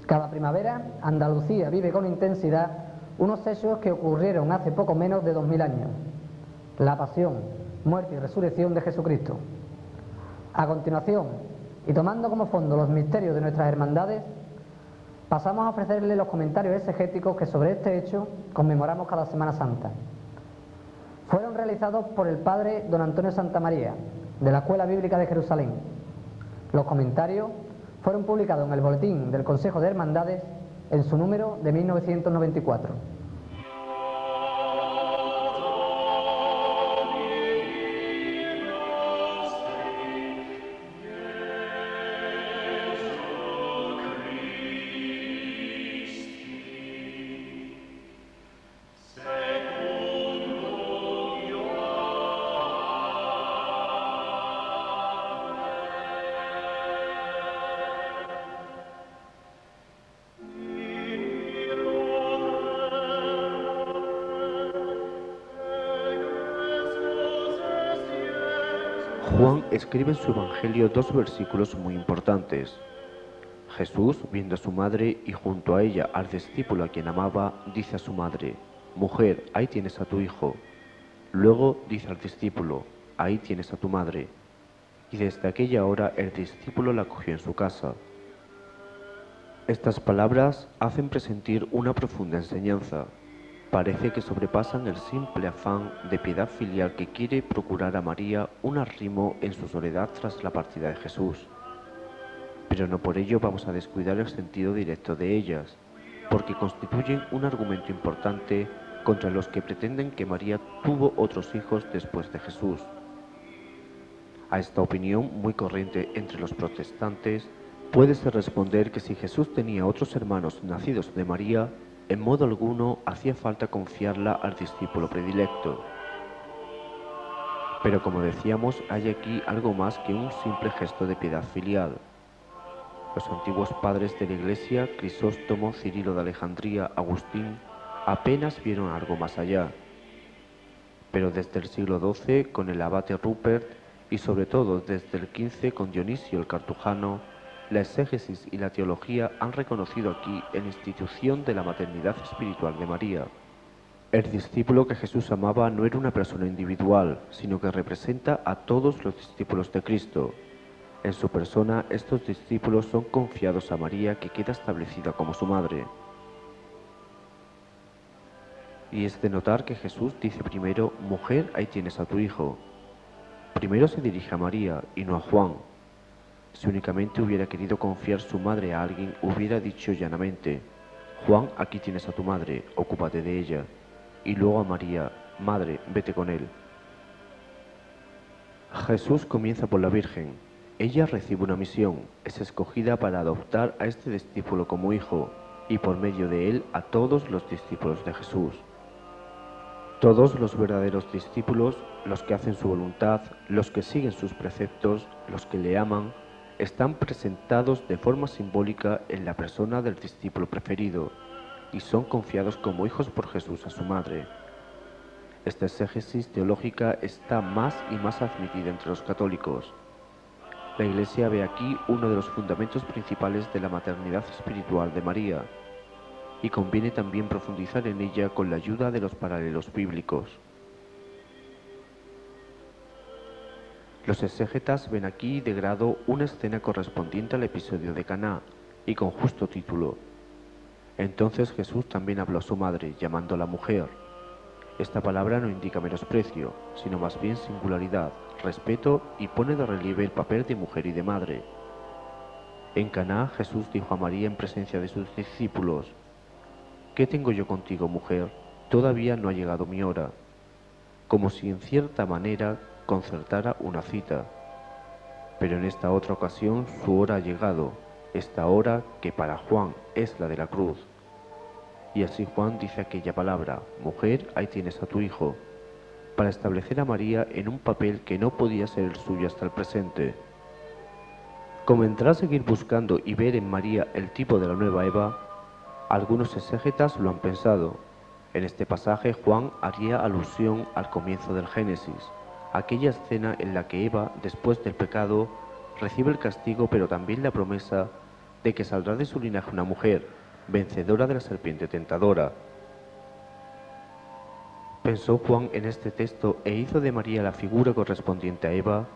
Cada primavera, Andalucía vive con intensidad unos hechos que ocurrieron hace poco menos de 2000 años: la pasión, muerte y resurrección de Jesucristo. A continuación, y tomando como fondo los misterios de nuestras hermandades, pasamos a ofrecerles los comentarios exegéticos que sobre este hecho conmemoramos cada Semana Santa. Fueron realizados por el padre don Antonio Santamaría, de la Escuela Bíblica de Jerusalén. Los comentarios fueron publicados en el Boletín del Consejo de Hermandades en su número de 1994. Juan escribe en su Evangelio dos versículos muy importantes. Jesús, viendo a su madre y junto a ella al discípulo a quien amaba, dice a su madre: «Mujer, ahí tienes a tu hijo». Luego dice al discípulo: «Ahí tienes a tu madre». Y desde aquella hora el discípulo la acogió en su casa. Estas palabras hacen presentir una profunda enseñanza. Parece que sobrepasan el simple afán de piedad filial que quiere procurar a María un arrimo en su soledad tras la partida de Jesús. Pero no por ello vamos a descuidar el sentido directo de ellas, porque constituyen un argumento importante contra los que pretenden que María tuvo otros hijos después de Jesús. A esta opinión muy corriente entre los protestantes puede responder que si Jesús tenía otros hermanos nacidos de María, en modo alguno hacía falta confiarla al discípulo predilecto. Pero como decíamos, hay aquí algo más que un simple gesto de piedad filial. Los antiguos padres de la Iglesia, Crisóstomo, Cirilo de Alejandría, Agustín, apenas vieron algo más allá. Pero desde el siglo XII, con el abate Rupert, y sobre todo desde el XV con Dionisio el Cartujano, la exégesis y la teología han reconocido aquí la institución de la maternidad espiritual de María. El discípulo que Jesús amaba no era una persona individual, sino que representa a todos los discípulos de Cristo. En su persona, estos discípulos son confiados a María, que queda establecida como su madre. Y es de notar que Jesús dice primero: «Mujer, ahí tienes a tu hijo». Primero se dirige a María y no a Juan. Si únicamente hubiera querido confiar su madre a alguien, hubiera dicho llanamente: «Juan, aquí tienes a tu madre, ocúpate de ella». Y luego a María: «Madre, vete con él». Jesús comienza por la Virgen. Ella recibe una misión, es escogida para adoptar a este discípulo como hijo, y por medio de él a todos los discípulos de Jesús. Todos los verdaderos discípulos, los que hacen su voluntad, los que siguen sus preceptos, los que le aman, están presentados de forma simbólica en la persona del discípulo preferido y son confiados como hijos por Jesús a su madre. Esta exégesis teológica está más y más admitida entre los católicos. La Iglesia ve aquí uno de los fundamentos principales de la maternidad espiritual de María, y conviene también profundizar en ella con la ayuda de los paralelos bíblicos. Los exégetas ven aquí de grado una escena correspondiente al episodio de Caná, y con justo título: «Entonces Jesús también habló a su madre, llamándola mujer». Esta palabra no indica menosprecio, sino más bien singularidad, respeto, y pone de relieve el papel de mujer y de madre. En Caná, Jesús dijo a María en presencia de sus discípulos: «¿Qué tengo yo contigo, mujer? Todavía no ha llegado mi hora», como si en cierta manera concertara una cita. Pero en esta otra ocasión su hora ha llegado, esta hora que para Juan es la de la cruz. Y así Juan dice aquella palabra: «Mujer, ahí tienes a tu hijo», para establecer a María en un papel que no podía ser el suyo hasta el presente. Convendrá seguir buscando y ver en María el tipo de la nueva Eva. Algunos exégetas lo han pensado. En este pasaje Juan haría alusión al comienzo del Génesis, aquella escena en la que Eva, después del pecado, recibe el castigo pero también la promesa de que saldrá de su linaje una mujer, vencedora de la serpiente tentadora. Pensó Juan en este texto e hizo de María la figura correspondiente a Eva.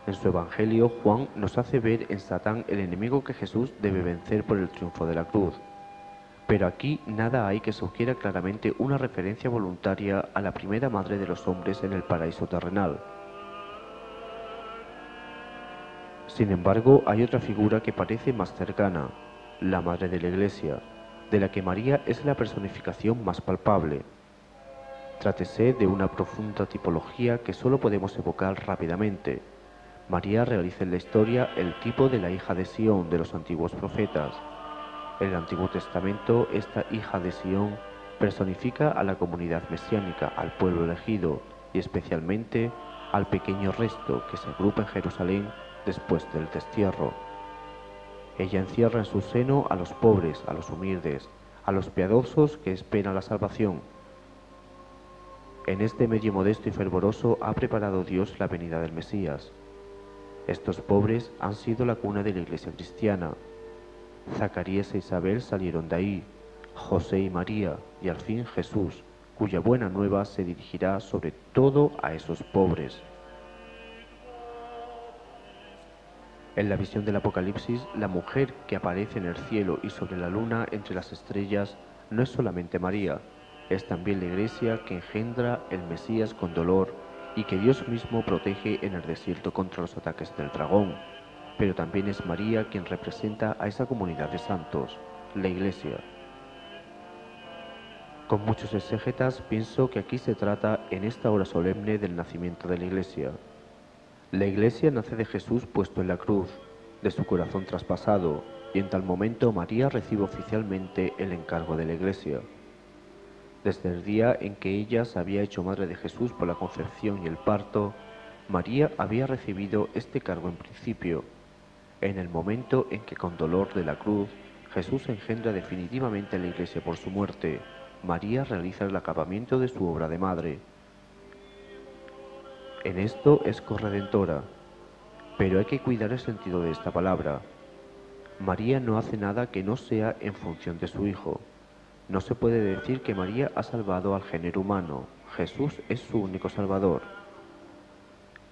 En su Evangelio, Juan nos hace ver en Satán el enemigo que Jesús debe vencer por el triunfo de la cruz. Pero aquí nada hay que sugiera claramente una referencia voluntaria a la primera madre de los hombres en el paraíso terrenal. Sin embargo, hay otra figura que parece más cercana, la Madre de la Iglesia, de la que María es la personificación más palpable. Trátese de una profunda tipología que solo podemos evocar rápidamente. María realiza en la historia el tipo de la hija de Sión de los antiguos profetas. En el Antiguo Testamento, esta hija de Sión personifica a la comunidad mesiánica, al pueblo elegido y especialmente al pequeño resto que se agrupa en Jerusalén después del destierro. Ella encierra en su seno a los pobres, a los humildes, a los piadosos que esperan la salvación. En este medio modesto y fervoroso ha preparado Dios la venida del Mesías. Estos pobres han sido la cuna de la Iglesia cristiana. Zacarías e Isabel salieron de ahí, José y María, y al fin Jesús, cuya buena nueva se dirigirá sobre todo a esos pobres. En la visión del Apocalipsis, la mujer que aparece en el cielo y sobre la luna entre las estrellas no es solamente María, es también la Iglesia que engendra el Mesías con dolor y que Dios mismo protege en el desierto contra los ataques del dragón. Pero también es María quien representa a esa comunidad de santos, la Iglesia. Con muchos exégetas pienso que aquí se trata en esta hora solemne del nacimiento de la Iglesia. La Iglesia nace de Jesús puesto en la cruz, de su corazón traspasado, y en tal momento María recibe oficialmente el encargo de la Iglesia. Desde el día en que ella se había hecho madre de Jesús por la concepción y el parto, María había recibido este cargo en principio. En el momento en que con dolor de la cruz Jesús engendra definitivamente a la Iglesia por su muerte, María realiza el acabamiento de su obra de madre. En esto es corredentora, pero hay que cuidar el sentido de esta palabra. María no hace nada que no sea en función de su Hijo. No se puede decir que María ha salvado al género humano. Jesús es su único Salvador.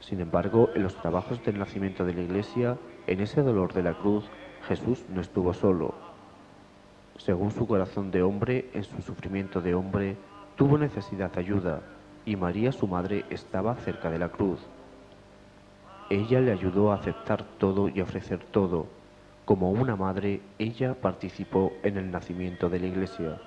Sin embargo, en los trabajos del nacimiento de la Iglesia, en ese dolor de la cruz, Jesús no estuvo solo. Según su corazón de hombre, en su sufrimiento de hombre, tuvo necesidad de ayuda, y María, su madre, estaba cerca de la cruz. Ella le ayudó a aceptar todo y a ofrecer todo. Como una madre, ella participó en el nacimiento de la Iglesia.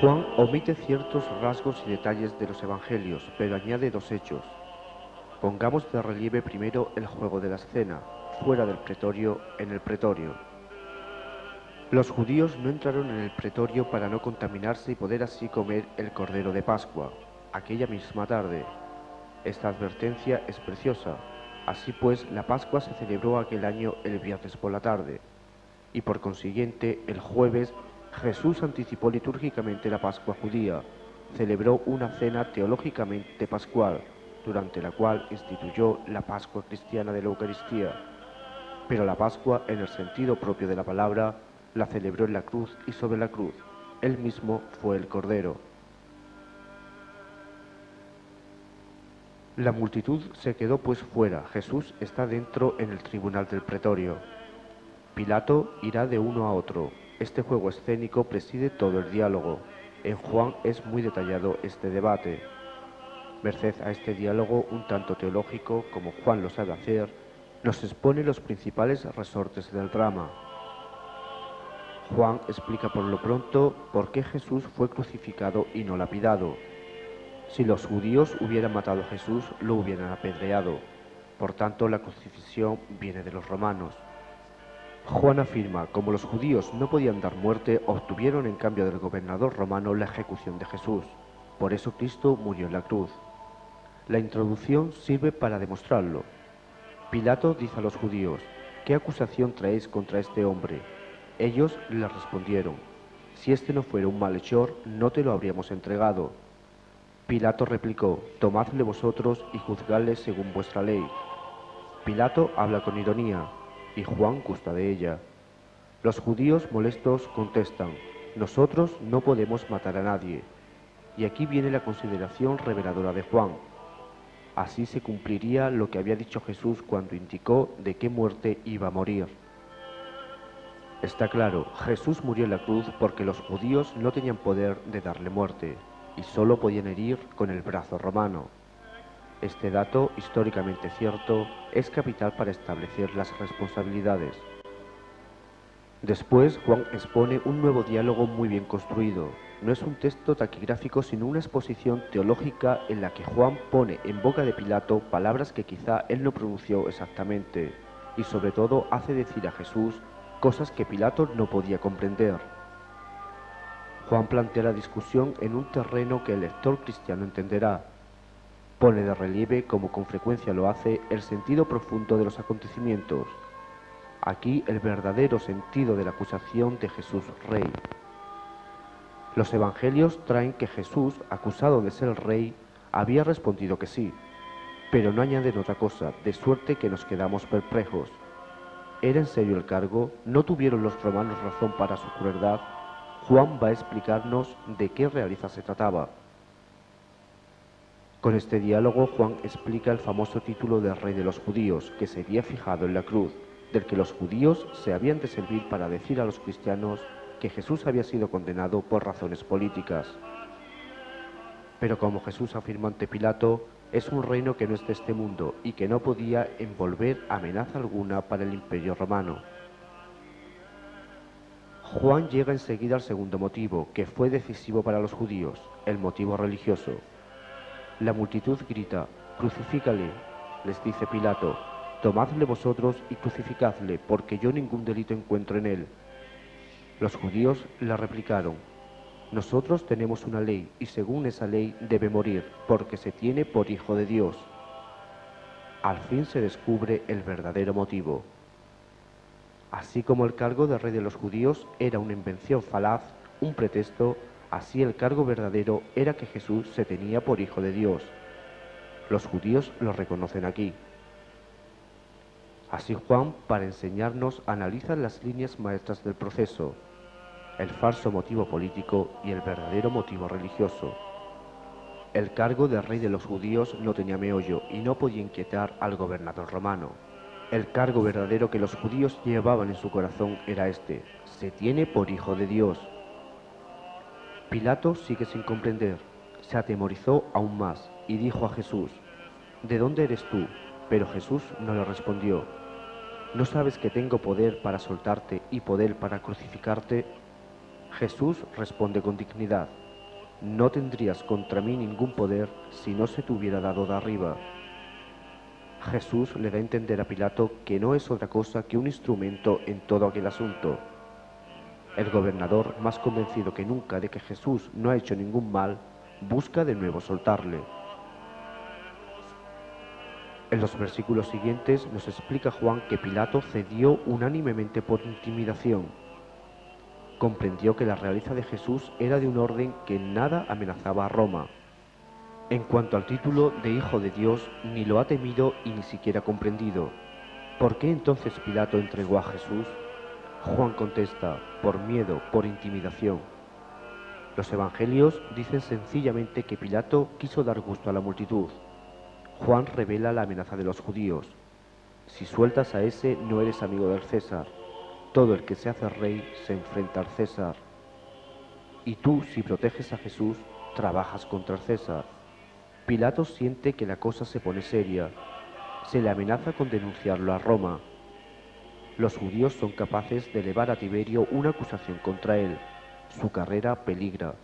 Juan omite ciertos rasgos y detalles de los evangelios, pero añade dos hechos. Pongamos de relieve primero el juego de la escena, fuera del pretorio, en el pretorio. Los judíos no entraron en el pretorio para no contaminarse y poder así comer el cordero de Pascua, aquella misma tarde. Esta advertencia es preciosa. Así pues, la Pascua se celebró aquel año el viernes por la tarde, y por consiguiente, el jueves, Jesús anticipó litúrgicamente la Pascua judía, celebró una cena teológicamente pascual, durante la cual instituyó la Pascua cristiana de la Eucaristía. Pero la Pascua, en el sentido propio de la palabra, la celebró en la cruz y sobre la cruz. Él mismo fue el Cordero. La multitud se quedó pues fuera, Jesús está dentro en el tribunal del pretorio. Pilato irá de uno a otro. Este juego escénico preside todo el diálogo. En Juan es muy detallado este debate. Merced a este diálogo un tanto teológico, como Juan lo sabe hacer, nos expone los principales resortes del drama. Juan explica por lo pronto por qué Jesús fue crucificado y no lapidado. Si los judíos hubieran matado a Jesús, lo hubieran apedreado. Por tanto, la crucifixión viene de los romanos. Juan afirma, como los judíos no podían dar muerte, obtuvieron en cambio del gobernador romano la ejecución de Jesús. Por eso Cristo murió en la cruz. La introducción sirve para demostrarlo. Pilato dice a los judíos, ¿qué acusación traéis contra este hombre? Ellos le respondieron: si este no fuera un malhechor, no te lo habríamos entregado. Pilato replicó: tomadle vosotros y juzgadle según vuestra ley. Pilato habla con ironía, y Juan gusta de ella. Los judíos molestos contestan: nosotros no podemos matar a nadie. Y aquí viene la consideración reveladora de Juan. Así se cumpliría lo que había dicho Jesús cuando indicó de qué muerte iba a morir. Está claro, Jesús murió en la cruz porque los judíos no tenían poder de darle muerte y solo podían herir con el brazo romano. Este dato, históricamente cierto, es capital para establecer las responsabilidades. Después, Juan expone un nuevo diálogo muy bien construido. No es un texto taquigráfico, sino una exposición teológica en la que Juan pone en boca de Pilato palabras que quizá él no pronunció exactamente, y sobre todo hace decir a Jesús cosas que Pilato no podía comprender. Juan plantea la discusión en un terreno que el lector cristiano entenderá. Pone de relieve, como con frecuencia lo hace, el sentido profundo de los acontecimientos. Aquí el verdadero sentido de la acusación de Jesús Rey. Los evangelios traen que Jesús, acusado de ser rey, había respondido que sí, pero no añaden otra cosa, de suerte que nos quedamos perplejos. ¿Era en serio el cargo? ¿No tuvieron los romanos razón para su crueldad? Juan va a explicarnos de qué realeza se trataba. Con este diálogo, Juan explica el famoso título de Rey de los Judíos, que se había fijado en la cruz, del que los judíos se habían de servir para decir a los cristianos que Jesús había sido condenado por razones políticas. Pero como Jesús afirmó ante Pilato, es un reino que no es de este mundo y que no podía envolver amenaza alguna para el imperio romano. Juan llega enseguida al segundo motivo, que fue decisivo para los judíos, el motivo religioso. La multitud grita: «Crucifícale», les dice Pilato, «tomadle vosotros y crucificadle, porque yo ningún delito encuentro en él». Los judíos le replicaron: «Nosotros tenemos una ley, y según esa ley debe morir, porque se tiene por hijo de Dios». Al fin se descubre el verdadero motivo. Así como el cargo de rey de los judíos era una invención falaz, un pretexto, así el cargo verdadero era que Jesús se tenía por hijo de Dios. Los judíos lo reconocen aquí. Así Juan, para enseñarnos, analiza las líneas maestras del proceso, el falso motivo político y el verdadero motivo religioso. El cargo de rey de los judíos no tenía meollo y no podía inquietar al gobernador romano. El cargo verdadero que los judíos llevaban en su corazón era este: se tiene por hijo de Dios. Pilato sigue sin comprender, se atemorizó aún más y dijo a Jesús: «¿De dónde eres tú?». Pero Jesús no le respondió. «¿No sabes que tengo poder para soltarte y poder para crucificarte?». Jesús responde con dignidad: «No tendrías contra mí ningún poder si no se te hubiera dado de arriba». Jesús le da a entender a Pilato que no es otra cosa que un instrumento en todo aquel asunto. El gobernador, más convencido que nunca de que Jesús no ha hecho ningún mal, busca de nuevo soltarle. En los versículos siguientes nos explica Juan que Pilato cedió unánimemente por intimidación. Comprendió que la realeza de Jesús era de un orden que en nada amenazaba a Roma. En cuanto al título de Hijo de Dios, ni lo ha temido y ni siquiera comprendido. ¿Por qué entonces Pilato entregó a Jesús? Juan contesta: por miedo, por intimidación. Los evangelios dicen sencillamente que Pilato quiso dar gusto a la multitud. Juan revela la amenaza de los judíos: si sueltas a ese, no eres amigo del César. Todo el que se hace rey se enfrenta al César. Y tú, si proteges a Jesús, trabajas contra el César. Pilato siente que la cosa se pone seria. Se le amenaza con denunciarlo a Roma. Los judíos son capaces de elevar a Tiberio una acusación contra él. Su carrera peligra.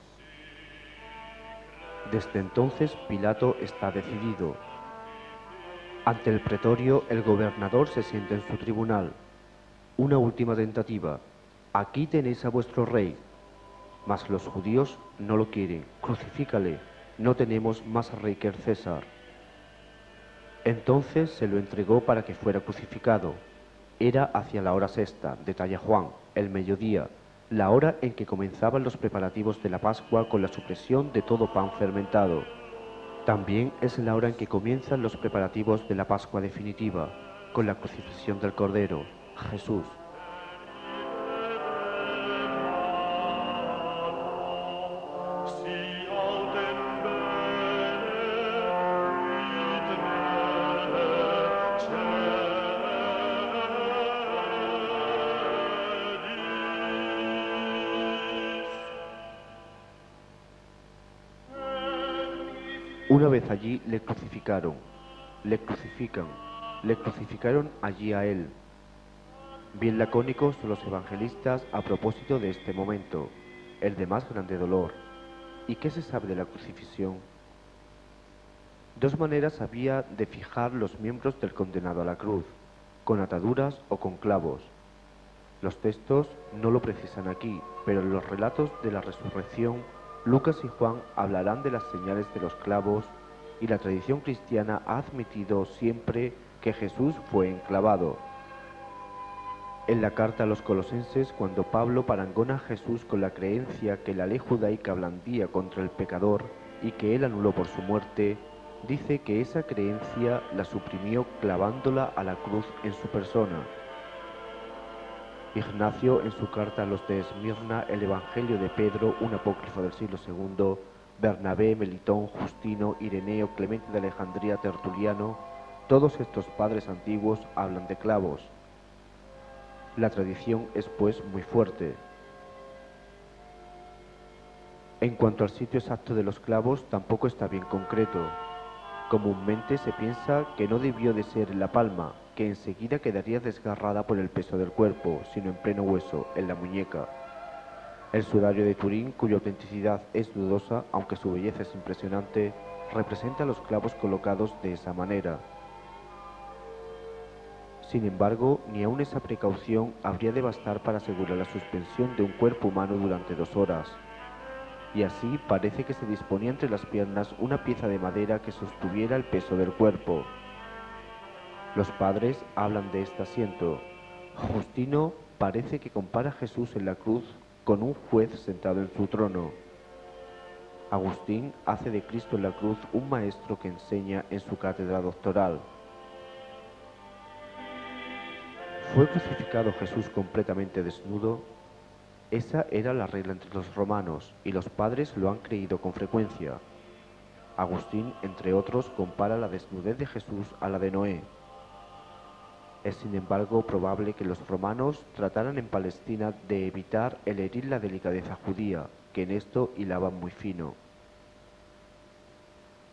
Desde entonces Pilato está decidido. Ante el pretorio, el gobernador se sienta en su tribunal. Una última tentativa: aquí tenéis a vuestro rey. Mas los judíos no lo quieren. Crucifícale. No tenemos más rey que el César. Entonces se lo entregó para que fuera crucificado. Era hacia la hora sexta, detalla Juan, el mediodía, la hora en que comenzaban los preparativos de la Pascua con la supresión de todo pan fermentado. También es la hora en que comienzan los preparativos de la Pascua definitiva, con la crucifixión del Cordero, Jesús. Una vez allí le crucificaron, le crucificaron allí a él. Bien lacónicos son los evangelistas a propósito de este momento, el de más grande dolor. ¿Y qué se sabe de la crucifixión? Dos maneras había de fijar los miembros del condenado a la cruz, con ataduras o con clavos. Los textos no lo precisan aquí, pero en los relatos de la resurrección, Lucas y Juan hablarán de las señales de los clavos, y la tradición cristiana ha admitido siempre que Jesús fue enclavado. En la carta a los Colosenses, cuando Pablo parangona a Jesús con la creencia que la ley judaica blandía contra el pecador y que él anuló por su muerte, dice que esa creencia la suprimió clavándola a la cruz en su persona. Ignacio, en su carta a los de Esmirna, el Evangelio de Pedro, un apócrifo del siglo II, Bernabé, Melitón, Justino, Ireneo, Clemente de Alejandría, Tertuliano, todos estos padres antiguos hablan de clavos. La tradición es pues muy fuerte. En cuanto al sitio exacto de los clavos, tampoco está bien concreto. Comúnmente se piensa que no debió de ser en la palma, que enseguida quedaría desgarrada por el peso del cuerpo, sino en pleno hueso, en la muñeca. El sudario de Turín, cuya autenticidad es dudosa, aunque su belleza es impresionante, representa los clavos colocados de esa manera. Sin embargo, ni aun esa precaución habría de bastar para asegurar la suspensión de un cuerpo humano durante 2 horas. Y así parece que se disponía entre las piernas una pieza de madera que sostuviera el peso del cuerpo. Los padres hablan de este asiento. Justino parece que compara a Jesús en la cruz con un juez sentado en su trono. Agustín hace de Cristo en la cruz un maestro que enseña en su cátedra doctoral. ¿Fue crucificado Jesús completamente desnudo? Esa era la regla entre los romanos, y los padres lo han creído con frecuencia. Agustín, entre otros, compara la desnudez de Jesús a la de Noé. Es sin embargo probable que los romanos trataran en Palestina de evitar el herir la delicadeza judía, que en esto hilaban muy fino.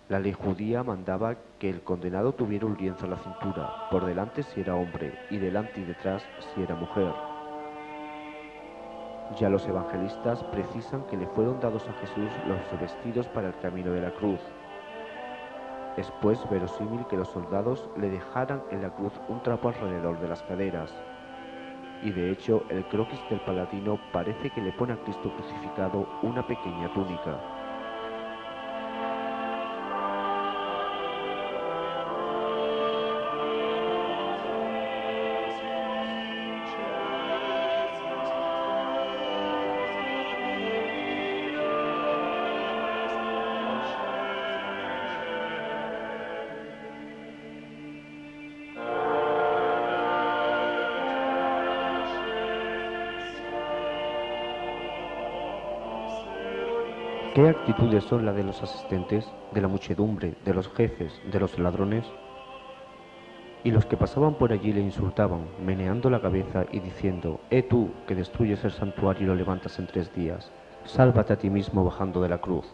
La ley judía mandaba que el condenado tuviera un lienzo a la cintura, por delante si era hombre, y delante y detrás si era mujer. Ya los evangelistas precisan que le fueron dados a Jesús los vestidos para el camino de la cruz. Es pues verosímil que los soldados le dejaran en la cruz un trapo alrededor de las caderas. Y de hecho, el croquis del Palatino parece que le pone a Cristo crucificado una pequeña túnica. ¿Qué actitudes son las de los asistentes, de la muchedumbre, de los jefes, de los ladrones? Y los que pasaban por allí le insultaban, meneando la cabeza y diciendo: tú, que destruyes el santuario y lo levantas en 3 días, sálvate a ti mismo bajando de la cruz.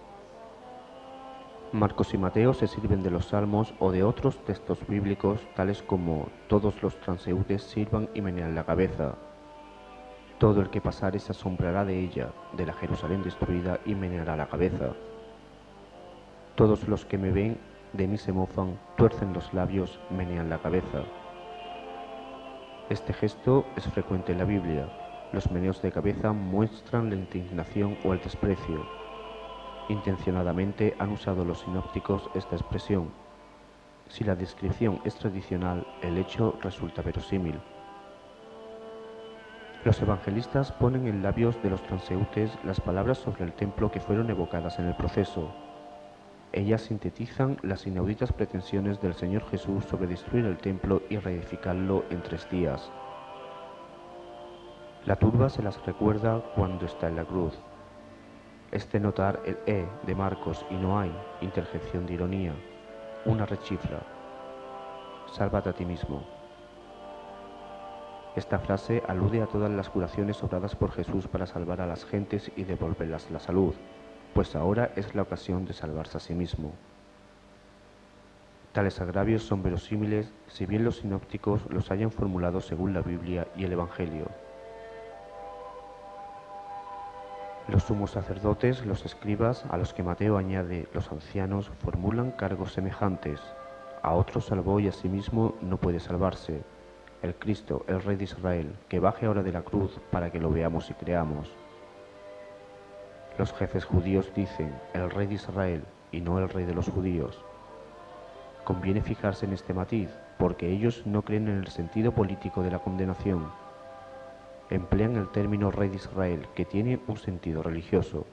Marcos y Mateo se sirven de los salmos o de otros textos bíblicos, tales como: todos los transeúntes sirvan y menean la cabeza. Todo el que pasare se asombrará de ella, de la Jerusalén destruida, y meneará la cabeza. Todos los que me ven de mí se mofan, tuercen los labios, menean la cabeza. Este gesto es frecuente en la Biblia. Los meneos de cabeza muestran la indignación o el desprecio. Intencionadamente han usado los sinópticos esta expresión. Si la descripción es tradicional, el hecho resulta verosímil. Los evangelistas ponen en labios de los transeúntes las palabras sobre el templo que fueron evocadas en el proceso. Ellas sintetizan las inauditas pretensiones del Señor Jesús sobre destruir el templo y reedificarlo en 3 días. La turba se las recuerda cuando está en la cruz. Es de notar el de Marcos y no hay interjección de ironía, una rechifla. Sálvate a ti mismo. Esta frase alude a todas las curaciones obradas por Jesús para salvar a las gentes y devolverlas la salud, pues ahora es la ocasión de salvarse a sí mismo. Tales agravios son verosímiles si bien los sinópticos los hayan formulado según la Biblia y el Evangelio. Los sumos sacerdotes, los escribas, a los que Mateo añade los ancianos, formulan cargos semejantes. A otros salvó y a sí mismo no puede salvarse. El Cristo, el Rey de Israel, que baje ahora de la cruz para que lo veamos y creamos. Los jefes judíos dicen, el Rey de Israel, y no el Rey de los judíos. Conviene fijarse en este matiz, porque ellos no creen en el sentido político de la condenación. Emplean el término Rey de Israel, que tiene un sentido religioso.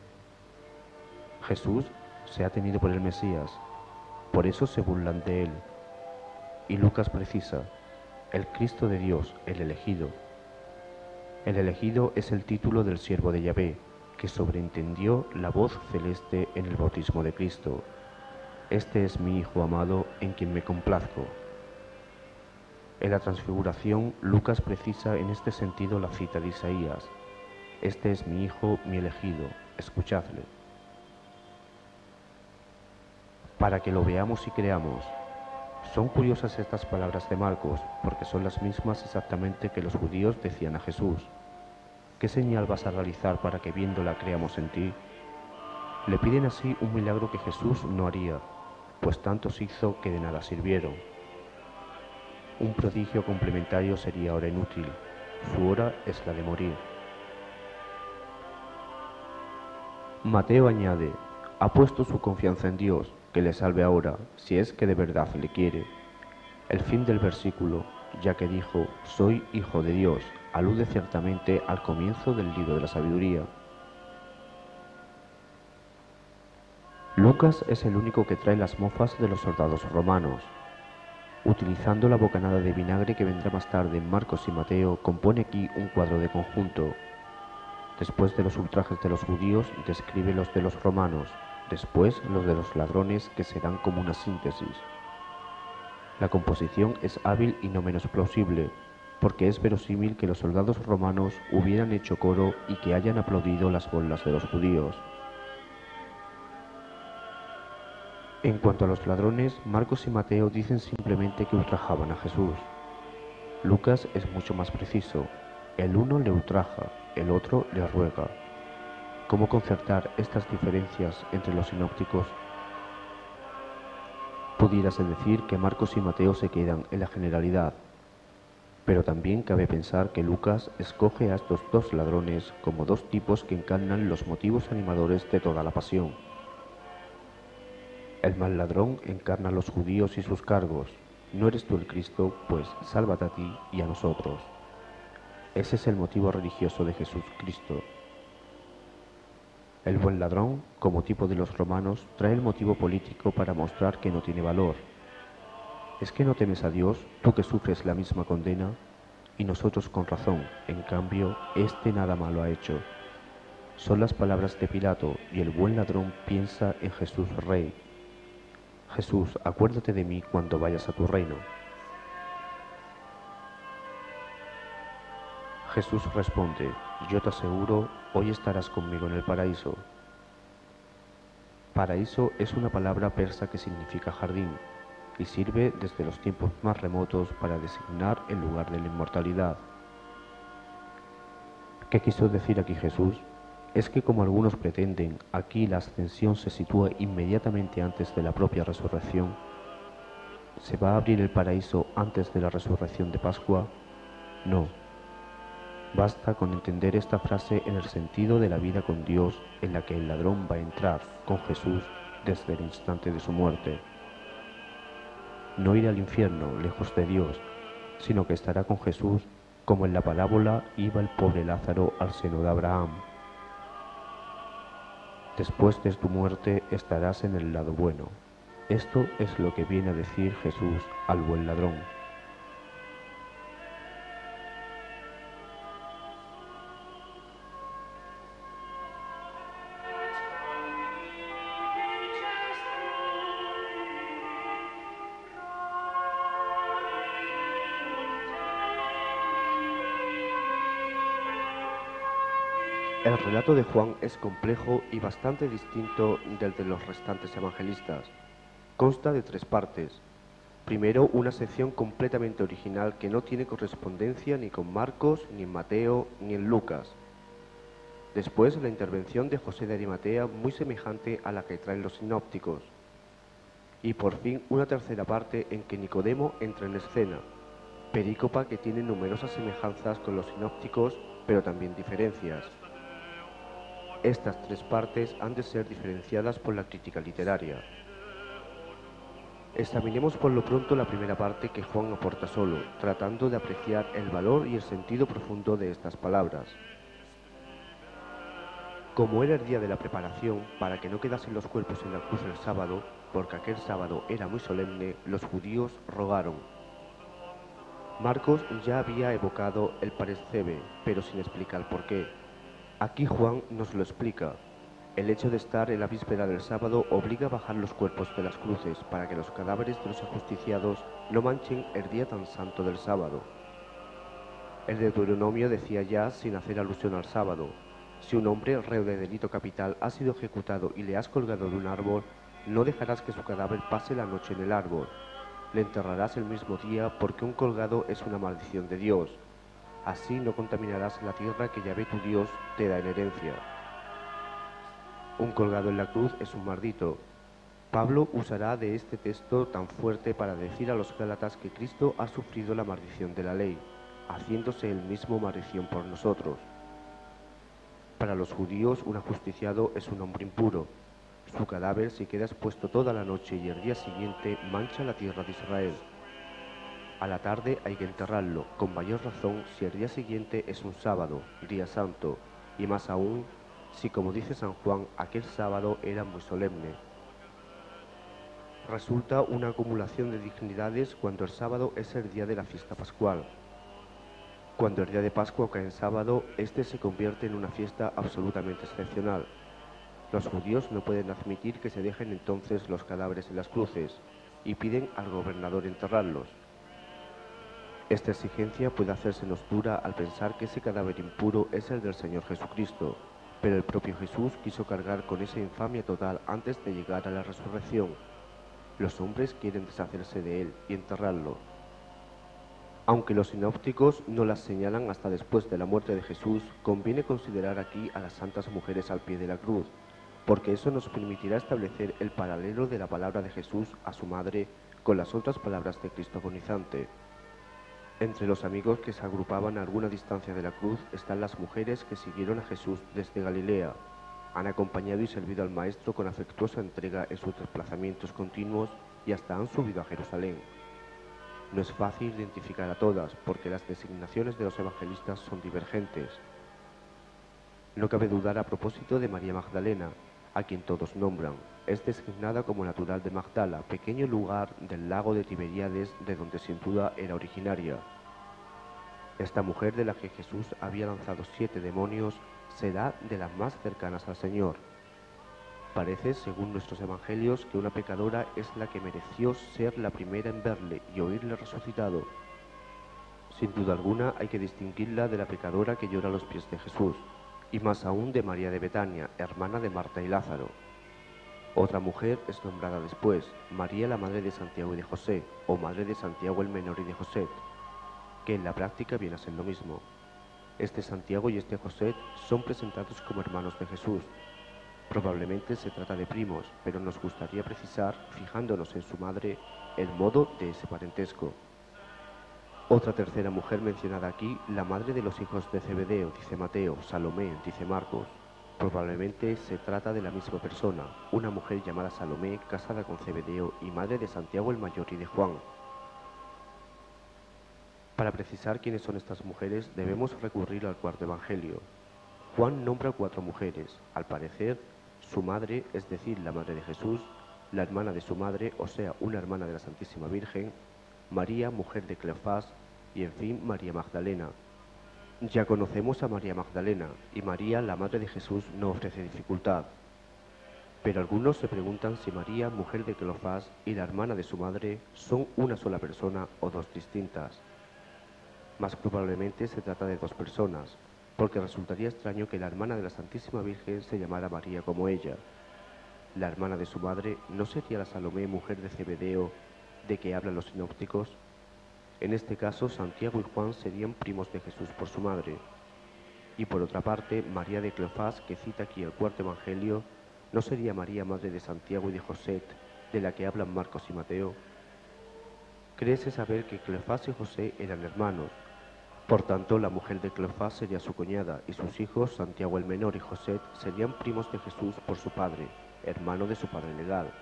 Jesús se ha tenido por el Mesías, por eso se burlan de él. Y Lucas precisa, el Cristo de Dios, el elegido. El elegido es el título del siervo de Yahvé, que sobreentendió la voz celeste en el bautismo de Cristo. Este es mi Hijo amado, en quien me complazco. En la Transfiguración, Lucas precisa en este sentido la cita de Isaías. Este es mi Hijo, mi elegido, escuchadle. Para que lo veamos y creamos. Son curiosas estas palabras de Marcos, porque son las mismas exactamente que los judíos decían a Jesús. ¿Qué señal vas a realizar para que viéndola creamos en ti? Le piden así un milagro que Jesús no haría, pues tantos hizo que de nada sirvieron. Un prodigio complementario sería ahora inútil, su hora es la de morir. Mateo añade, ha puesto su confianza en Dios, que le salve ahora, si es que de verdad le quiere. El fin del versículo, ya que dijo, soy hijo de Dios, alude ciertamente al comienzo del libro de la sabiduría. Lucas es el único que trae las mofas de los soldados romanos. Utilizando la bocanada de vinagre que vendrá más tarde en Marcos y Mateo, compone aquí un cuadro de conjunto. Después de los ultrajes de los judíos, describe los de los romanos, después los de los ladrones, que serán como una síntesis. La composición es hábil y no menos plausible, porque es verosímil que los soldados romanos hubieran hecho coro y que hayan aplaudido las burlas de los judíos. En cuanto a los ladrones, Marcos y Mateo dicen simplemente que ultrajaban a Jesús. Lucas es mucho más preciso. El uno le ultraja, el otro le ruega. ¿Cómo concertar estas diferencias entre los sinópticos? Pudiérase decir que Marcos y Mateo se quedan en la generalidad, pero también cabe pensar que Lucas escoge a estos dos ladrones como dos tipos que encarnan los motivos animadores de toda la pasión. El mal ladrón encarna a los judíos y sus cargos. No eres tú el Cristo, pues sálvate a ti y a nosotros. Ese es el motivo religioso de Jesucristo. El buen ladrón, como tipo de los romanos, trae el motivo político para mostrar que no tiene valor. ¿Es que no temes a Dios, tú que sufres la misma condena? Y nosotros con razón, en cambio, este nada malo ha hecho. Son las palabras de Pilato, y el buen ladrón piensa en Jesús Rey. Jesús, acuérdate de mí cuando vayas a tu reino. Jesús responde, yo te aseguro, hoy estarás conmigo en el paraíso. Paraíso es una palabra persa que significa jardín y sirve desde los tiempos más remotos para designar el lugar de la inmortalidad. ¿Qué quiso decir aquí Jesús? Es que, como algunos pretenden, aquí la ascensión se sitúa inmediatamente antes de la propia resurrección. ¿Se va a abrir el paraíso antes de la resurrección de Pascua? No. Basta con entender esta frase en el sentido de la vida con Dios, en la que el ladrón va a entrar con Jesús desde el instante de su muerte. No irá al infierno, lejos de Dios, sino que estará con Jesús como en la parábola iba el pobre Lázaro al seno de Abraham. Después de tu muerte estarás en el lado bueno. Esto es lo que viene a decir Jesús al buen ladrón. El relato de Juan es complejo y bastante distinto del de los restantes evangelistas. Consta de 3 partes. Primero, una sección completamente original que no tiene correspondencia ni con Marcos, ni en Mateo, ni en Lucas. Después, la intervención de José de Arimatea, muy semejante a la que traen los sinópticos. Y por fin, una tercera parte en que Nicodemo entra en escena, perícopa que tiene numerosas semejanzas con los sinópticos, pero también diferencias. Estas 3 partes han de ser diferenciadas por la crítica literaria. Examinemos por lo pronto la primera parte que Juan aporta solo, tratando de apreciar el valor y el sentido profundo de estas palabras. Como era el día de la preparación, para que no quedasen los cuerpos en la cruz el sábado, porque aquel sábado era muy solemne, los judíos rogaron. Marcos ya había evocado el parescebe, pero sin explicar por qué. Aquí Juan nos lo explica. El hecho de estar en la víspera del sábado obliga a bajar los cuerpos de las cruces para que los cadáveres de los ajusticiados no manchen el día tan santo del sábado. El Deuteronomio decía ya, sin hacer alusión al sábado: si un hombre reo de delito capital ha sido ejecutado y le has colgado de un árbol, no dejarás que su cadáver pase la noche en el árbol. Le enterrarás el mismo día, porque un colgado es una maldición de Dios. Así no contaminarás la tierra que Yahvé tu Dios te da en herencia. Un colgado en la cruz es un maldito. Pablo usará de este texto tan fuerte para decir a los gálatas que Cristo ha sufrido la maldición de la ley, haciéndose él mismo maldición por nosotros. Para los judíos, un ajusticiado es un hombre impuro. Su cadáver, si queda expuesto toda la noche y el día siguiente, mancha la tierra de Israel. A la tarde hay que enterrarlo, con mayor razón si el día siguiente es un sábado, día santo, y más aún si, como dice San Juan, aquel sábado era muy solemne. Resulta una acumulación de dignidades cuando el sábado es el día de la fiesta pascual. Cuando el día de Pascua cae en sábado, este se convierte en una fiesta absolutamente excepcional. Los judíos no pueden admitir que se dejen entonces los cadáveres en las cruces y piden al gobernador enterrarlos. Esta exigencia puede hacérsenos dura al pensar que ese cadáver impuro es el del Señor Jesucristo, pero el propio Jesús quiso cargar con esa infamia total antes de llegar a la resurrección. Los hombres quieren deshacerse de él y enterrarlo. Aunque los sinópticos no las señalan hasta después de la muerte de Jesús, conviene considerar aquí a las santas mujeres al pie de la cruz, porque eso nos permitirá establecer el paralelo de la palabra de Jesús a su madre con las otras palabras de Cristo agonizante. Entre los amigos que se agrupaban a alguna distancia de la cruz están las mujeres que siguieron a Jesús desde Galilea. Han acompañado y servido al Maestro con afectuosa entrega en sus desplazamientos continuos y hasta han subido a Jerusalén. No es fácil identificar a todas, porque las designaciones de los evangelistas son divergentes. No cabe dudar a propósito de María Magdalena, a quien todos nombran. Es designada como natural de Magdala, pequeño lugar del lago de Tiberíades, de donde sin duda era originaria. Esta mujer, de la que Jesús había lanzado 7 demonios, será de las más cercanas al Señor. Parece, según nuestros evangelios, que una pecadora es la que mereció ser la primera en verle y oírle resucitado. Sin duda alguna hay que distinguirla de la pecadora que llora a los pies de Jesús, y más aún de María de Betania, hermana de Marta y Lázaro. Otra mujer es nombrada después, María, la madre de Santiago y de José, o madre de Santiago el menor y de José, que en la práctica viene a ser lo mismo. Este Santiago y este José son presentados como hermanos de Jesús. Probablemente se trata de primos, pero nos gustaría precisar, fijándonos en su madre, el modo de ese parentesco. Otra tercera mujer mencionada aquí, la madre de los hijos de Zebedeo, dice Mateo, Salomé, dice Marcos. Probablemente se trata de la misma persona, una mujer llamada Salomé, casada con Zebedeo y madre de Santiago el mayor y de Juan. Para precisar quiénes son estas mujeres, debemos recurrir al cuarto evangelio. Juan nombra 4 mujeres. Al parecer, su madre, es decir, la madre de Jesús, la hermana de su madre, o sea, una hermana de la Santísima Virgen, María, mujer de Cleofás, y en fin, María Magdalena. Ya conocemos a María Magdalena, y María, la madre de Jesús, no ofrece dificultad. Pero algunos se preguntan si María, mujer de Cleofás, y la hermana de su madre son una sola persona o 2 distintas. Más probablemente se trata de 2 personas, porque resultaría extraño que la hermana de la Santísima Virgen se llamara María como ella. La hermana de su madre, ¿no sería la Salomé, mujer de Zebedeo, de que hablan los sinópticos? En este caso, Santiago y Juan serían primos de Jesús por su madre. Y por otra parte, María de Cleofás, que cita aquí el cuarto evangelio, ¿no sería María madre de Santiago y de José, de la que hablan Marcos y Mateo? Créese saber que Cleofás y José eran hermanos. Por tanto, la mujer de Cleofás sería su cuñada, y sus hijos, Santiago el menor y José, serían primos de Jesús por su padre, hermano de su padre legal.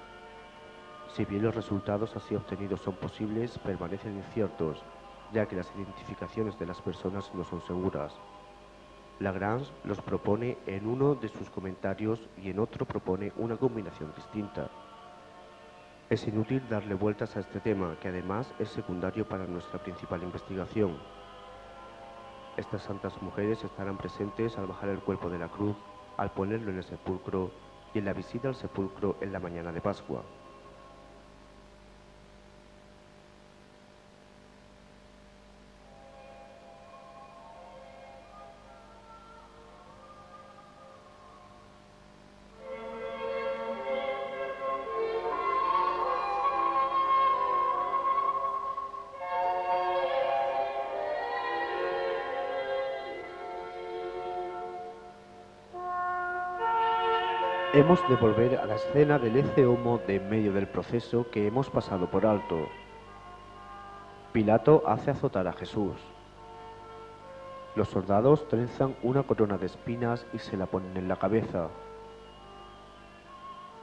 Si bien los resultados así obtenidos son posibles, permanecen inciertos, ya que las identificaciones de las personas no son seguras. Lagrange los propone en uno de sus comentarios y en otro propone una combinación distinta. Es inútil darle vueltas a este tema, que además es secundario para nuestra principal investigación. Estas santas mujeres estarán presentes al bajar el cuerpo de la cruz, al ponerlo en el sepulcro y en la visita al sepulcro en la mañana de Pascua. Hemos de volver a la escena del ecce homo de en medio del proceso que hemos pasado por alto. Pilato hace azotar a Jesús. Los soldados trenzan una corona de espinas y se la ponen en la cabeza.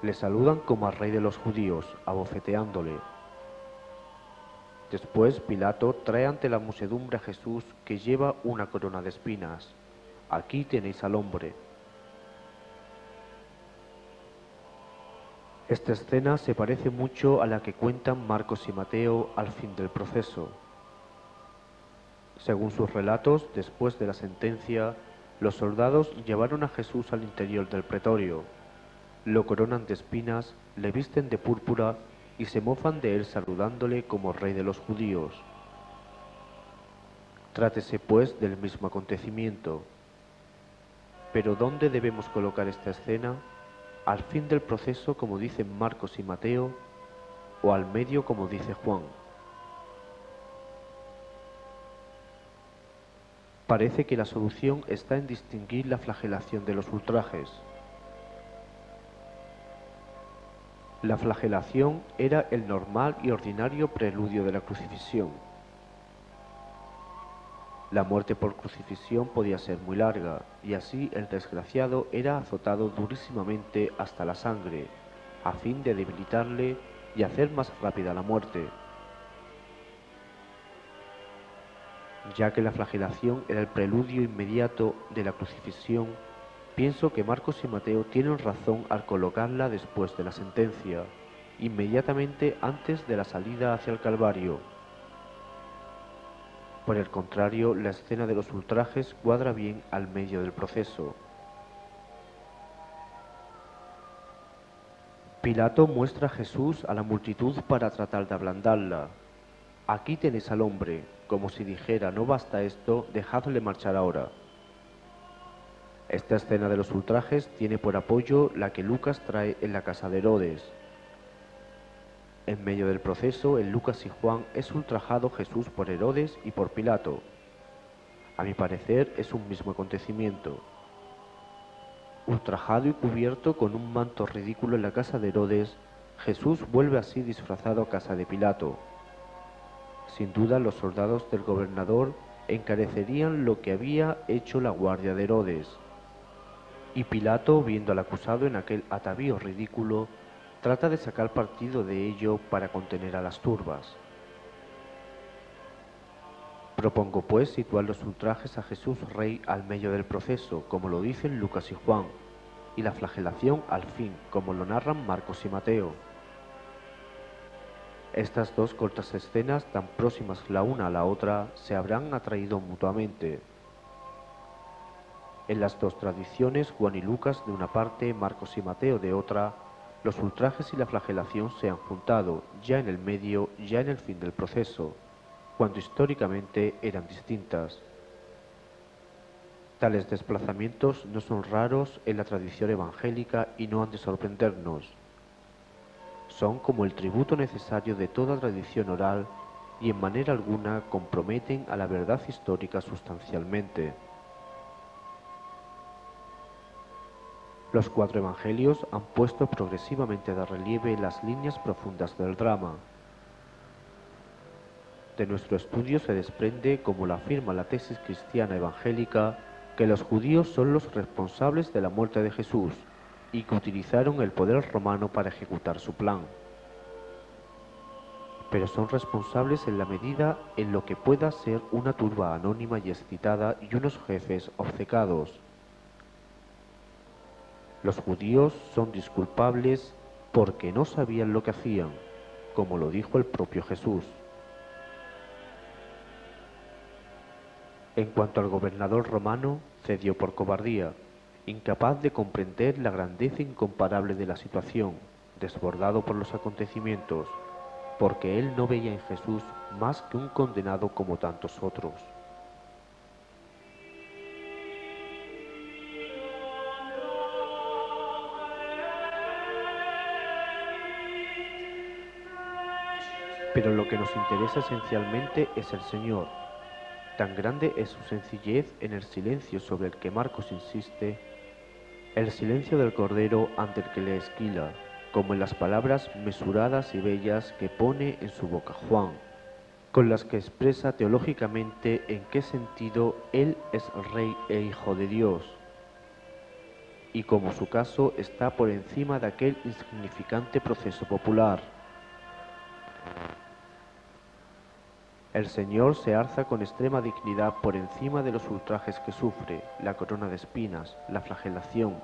Le saludan como al rey de los judíos, abofeteándole. Después Pilato trae ante la muchedumbre a Jesús, que lleva una corona de espinas. Aquí tenéis al hombre. Esta escena se parece mucho a la que cuentan Marcos y Mateo al fin del proceso. Según sus relatos, después de la sentencia, los soldados llevaron a Jesús al interior del pretorio, lo coronan de espinas, le visten de púrpura y se mofan de él saludándole como rey de los judíos. Trátese pues del mismo acontecimiento. Pero ¿dónde debemos colocar esta escena? ¿Al fin del proceso, como dicen Marcos y Mateo, o al medio, como dice Juan? Parece que la solución está en distinguir la flagelación de los ultrajes. La flagelación era el normal y ordinario preludio de la crucifixión. La muerte por crucifixión podía ser muy larga, y así el desgraciado era azotado durísimamente hasta la sangre, a fin de debilitarle y hacer más rápida la muerte. Ya que la flagelación era el preludio inmediato de la crucifixión, pienso que Marcos y Mateo tienen razón al colocarla después de la sentencia, inmediatamente antes de la salida hacia el Calvario. Por el contrario, la escena de los ultrajes cuadra bien al medio del proceso. Pilato muestra a Jesús a la multitud para tratar de ablandarla. Aquí tenéis al hombre, como si dijera, no basta esto, dejadle marchar ahora. Esta escena de los ultrajes tiene por apoyo la que Lucas trae en la casa de Herodes. En medio del proceso, en Lucas y Juan, es ultrajado Jesús por Herodes y por Pilato. A mi parecer, es un mismo acontecimiento. Ultrajado y cubierto con un manto ridículo en la casa de Herodes, Jesús vuelve así disfrazado a casa de Pilato. Sin duda, los soldados del gobernador encarecerían lo que había hecho la guardia de Herodes. Y Pilato, viendo al acusado en aquel atavío ridículo, trata de sacar partido de ello para contener a las turbas. Propongo pues situar los ultrajes a Jesús Rey al medio del proceso, como lo dicen Lucas y Juan, y la flagelación al fin, como lo narran Marcos y Mateo. Estas dos cortas escenas, tan próximas la una a la otra, se habrán atraído mutuamente. En las dos tradiciones, Juan y Lucas de una parte, Marcos y Mateo de otra, los ultrajes y la flagelación se han juntado, ya en el medio, ya en el fin del proceso, cuando históricamente eran distintas. Tales desplazamientos no son raros en la tradición evangélica y no han de sorprendernos. Son como el tributo necesario de toda tradición oral y en manera alguna comprometen a la verdad histórica sustancialmente. Los cuatro evangelios han puesto progresivamente de relieve las líneas profundas del drama. De nuestro estudio se desprende, como lo afirma la tesis cristiana evangélica, que los judíos son los responsables de la muerte de Jesús y que utilizaron el poder romano para ejecutar su plan. Pero son responsables en la medida en lo que pueda ser una turba anónima y excitada y unos jefes obcecados. Los judíos son disculpables porque no sabían lo que hacían, como lo dijo el propio Jesús. En cuanto al gobernador romano, cedió por cobardía, incapaz de comprender la grandeza incomparable de la situación, desbordado por los acontecimientos, porque él no veía en Jesús más que un condenado como tantos otros. Pero lo que nos interesa esencialmente es el Señor. Tan grande es su sencillez en el silencio sobre el que Marcos insiste, el silencio del Cordero ante el que le esquila, como en las palabras mesuradas y bellas que pone en su boca Juan, con las que expresa teológicamente en qué sentido Él es Rey e Hijo de Dios, y como su caso está por encima de aquel insignificante proceso popular. El Señor se alza con extrema dignidad por encima de los ultrajes que sufre, la corona de espinas, la flagelación,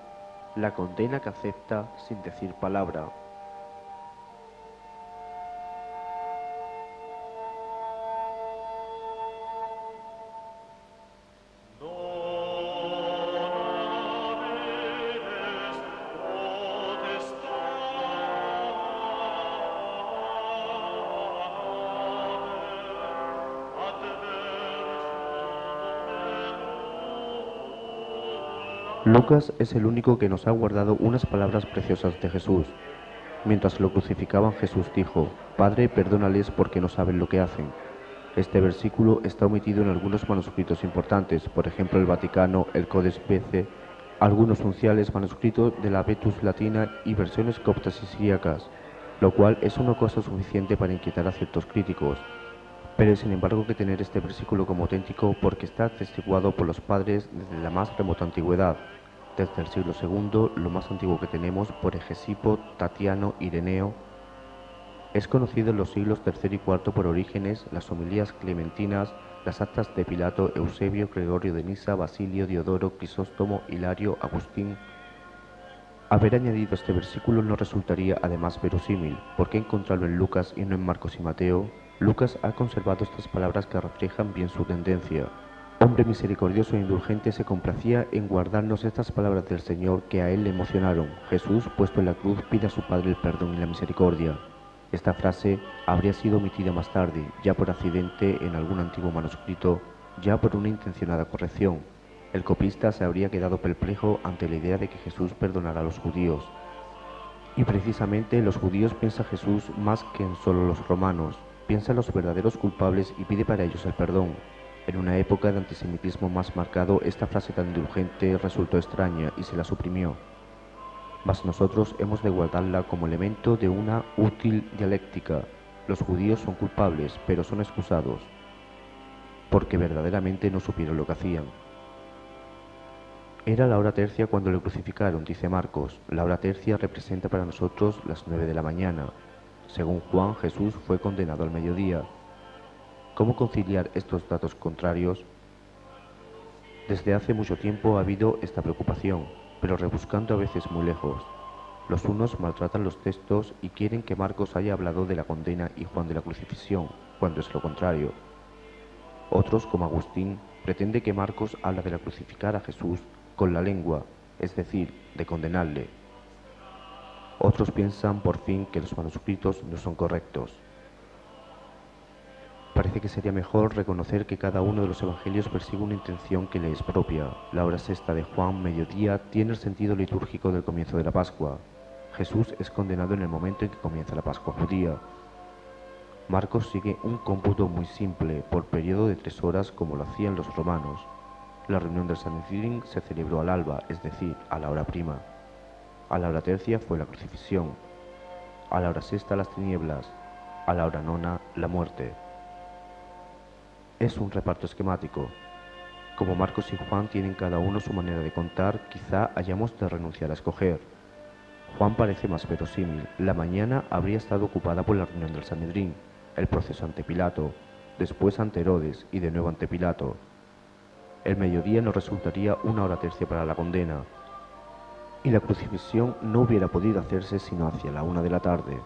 la condena que acepta sin decir palabra. Lucas es el único que nos ha guardado unas palabras preciosas de Jesús. Mientras lo crucificaban, Jesús dijo: Padre, perdónales porque no saben lo que hacen. Este versículo está omitido en algunos manuscritos importantes, por ejemplo el Vaticano, el Codex Bezae, algunos unciales manuscritos de la Vetus Latina y versiones coptas y siríacas, lo cual es una cosa suficiente para inquietar a ciertos críticos. Pero sin embargo hay que tener este versículo como auténtico porque está atestiguado por los padres desde la más remota antigüedad. Desde el siglo II, lo más antiguo que tenemos, por Hegesipo, Tatiano, Ireneo. Es conocido en los siglos III y IV por Orígenes, las homilías clementinas, las actas de Pilato, Eusebio, Gregorio de Nisa, Basilio, Diodoro, Crisóstomo, Hilario, Agustín. Haber añadido este versículo no resultaría además verosímil. ¿Por qué encontrarlo en Lucas y no en Marcos y Mateo? Lucas ha conservado estas palabras que reflejan bien su tendencia. Hombre misericordioso e indulgente, se complacía en guardarnos estas palabras del Señor que a él le emocionaron. Jesús, puesto en la cruz, pide a su Padre el perdón y la misericordia. Esta frase habría sido omitida más tarde, ya por accidente en algún antiguo manuscrito, ya por una intencionada corrección. El copista se habría quedado perplejo ante la idea de que Jesús perdonará a los judíos. Y precisamente los judíos piensa Jesús más que en solo los romanos, piensa en los verdaderos culpables y pide para ellos el perdón. En una época de antisemitismo más marcado, esta frase tan indulgente resultó extraña y se la suprimió. Mas nosotros hemos de guardarla como elemento de una útil dialéctica. Los judíos son culpables, pero son excusados, porque verdaderamente no supieron lo que hacían. Era la hora tercia cuando le crucificaron, dice Marcos. La hora tercia representa para nosotros las 9 de la mañana. Según Juan, Jesús fue condenado al mediodía. ¿Cómo conciliar estos datos contrarios? Desde hace mucho tiempo ha habido esta preocupación, pero rebuscando a veces muy lejos. Los unos maltratan los textos y quieren que Marcos haya hablado de la condena y Juan de la crucifixión, cuando es lo contrario. Otros, como Agustín, pretende que Marcos habla de la crucificar a Jesús con la lengua, es decir, de condenarle. Otros piensan, por fin, que los manuscritos no son correctos. Parece que sería mejor reconocer que cada uno de los evangelios persigue una intención que le es propia. La hora sexta de Juan, mediodía, tiene el sentido litúrgico del comienzo de la Pascua. Jesús es condenado en el momento en que comienza la Pascua judía. Marcos sigue un cómputo muy simple, por periodo de 3 horas como lo hacían los romanos. La reunión del Sanedrín se celebró al alba, es decir, a la hora prima. A la hora tercia fue la crucifixión. A la hora sexta las tinieblas. A la hora nona la muerte. Es un reparto esquemático. Como Marcos y Juan tienen cada uno su manera de contar, quizá hayamos de renunciar a escoger. Juan parece más verosímil. La mañana habría estado ocupada por la reunión del Sanedrín, el proceso ante Pilato, después ante Herodes y de nuevo ante Pilato. El mediodía nos resultaría una hora tercia para la condena, y la crucifixión no hubiera podido hacerse sino hacia la 1 de la tarde.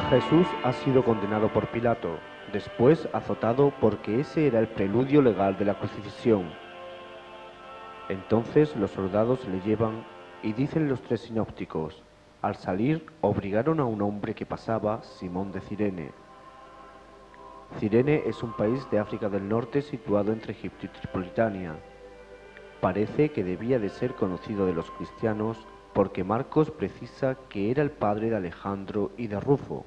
Jesús ha sido condenado por Pilato, después azotado porque ese era el preludio legal de la crucifixión. Entonces los soldados le llevan y dicen los 3 sinópticos, al salir obligaron a un hombre que pasaba, Simón de Cirene. Cirene es un país de África del Norte situado entre Egipto y Tripolitania. Parece que debía de ser conocido de los cristianos porque Marcos precisa que era el padre de Alejandro y de Rufo.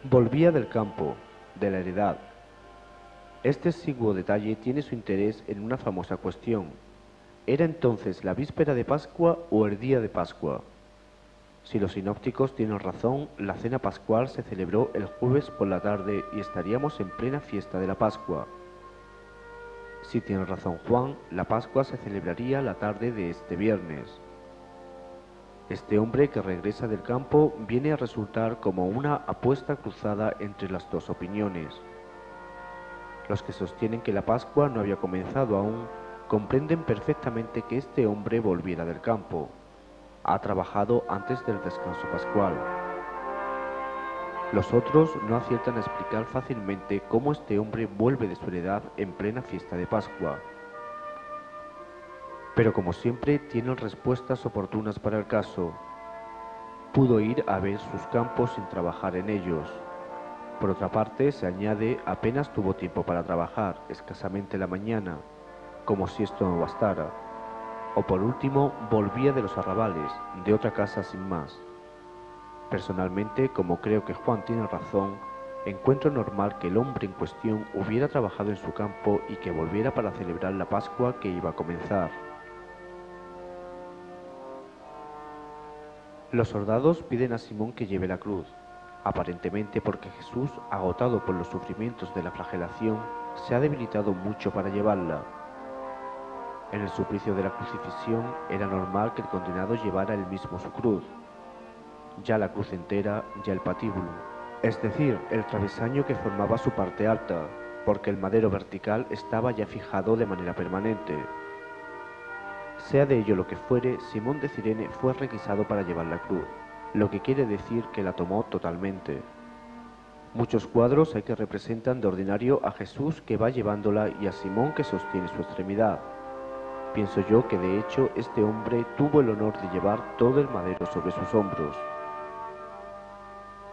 Volvía del campo, de la heredad. Este exiguo detalle tiene su interés en una famosa cuestión. ¿Era entonces la víspera de Pascua o el día de Pascua? Si los sinópticos tienen razón, la cena pascual se celebró el jueves por la tarde y estaríamos en plena fiesta de la Pascua. Si tiene razón Juan, la Pascua se celebraría la tarde de este viernes. Este hombre que regresa del campo viene a resultar como una apuesta cruzada entre las dos opiniones. Los que sostienen que la Pascua no había comenzado aún, comprenden perfectamente que este hombre volviera del campo. Ha trabajado antes del descanso pascual. Los otros no aciertan a explicar fácilmente cómo este hombre vuelve de su heredad en plena fiesta de Pascua. Pero como siempre tienen respuestas oportunas para el caso. Pudo ir a ver sus campos sin trabajar en ellos. Por otra parte, se añade, apenas tuvo tiempo para trabajar, escasamente la mañana, como si esto no bastara. O por último, volvía de los arrabales, de otra casa sin más. Personalmente, como creo que Juan tiene razón, encuentro normal que el hombre en cuestión hubiera trabajado en su campo y que volviera para celebrar la Pascua que iba a comenzar. Los soldados piden a Simón que lleve la cruz, aparentemente porque Jesús, agotado por los sufrimientos de la flagelación, se ha debilitado mucho para llevarla. En el suplicio de la crucifixión era normal que el condenado llevara él mismo su cruz. Ya la cruz entera, ya el patíbulo, es decir, el travesaño que formaba su parte alta, porque el madero vertical estaba ya fijado de manera permanente. Sea de ello lo que fuere, Simón de Cirene fue requisado para llevar la cruz, lo que quiere decir que la tomó totalmente. Muchos cuadros hay que representan de ordinario a Jesús que va llevándola y a Simón que sostiene su extremidad. Pienso yo que de hecho este hombre tuvo el honor de llevar todo el madero sobre sus hombros.